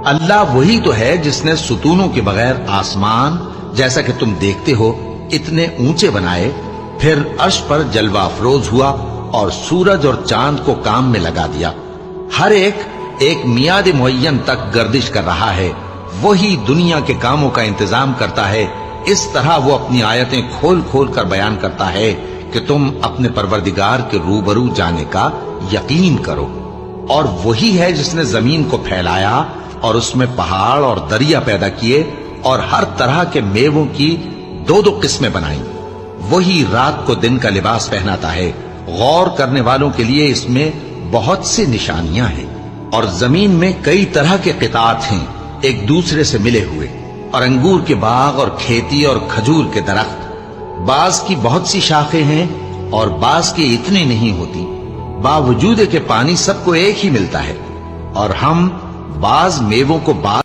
اللہ وہی تو ہے جس نے ستونوں کے بغیر آسمان جیسا کہ تم دیکھتے ہو اتنے اونچے بنائے، پھر عرش پر جلوہ افروز ہوا اور سورج اور چاند کو کام میں لگا دیا۔ ہر ایک میعاد معین تک گردش کر رہا ہے۔ وہی دنیا کے کاموں کا انتظام کرتا ہے۔ اس طرح وہ اپنی آیتیں کھول کھول کر بیان کرتا ہے کہ تم اپنے پروردگار کے روبرو جانے کا یقین کرو۔ اور وہی ہے جس نے زمین کو پھیلایا اور اس میں پہاڑ اور دریا پیدا کیے اور ہر طرح کے میووں کی دو دو قسمیں بنائیں۔ وہی رات کو دن کا لباس پہناتا ہے۔ غور کرنے والوں کے لیے اس میں بہت سی نشانیاں ہیں۔ اور زمین میں کئی طرح کے قطعات ہیں ایک دوسرے سے ملے ہوئے، اور انگور کے باغ اور کھیتی اور کھجور کے درخت، بعض کی بہت سی شاخیں ہیں اور بعض کی اتنی نہیں ہوتی، باوجود کہ پانی سب کو ایک ہی ملتا ہے، اور ہم بعض میووں کو بعض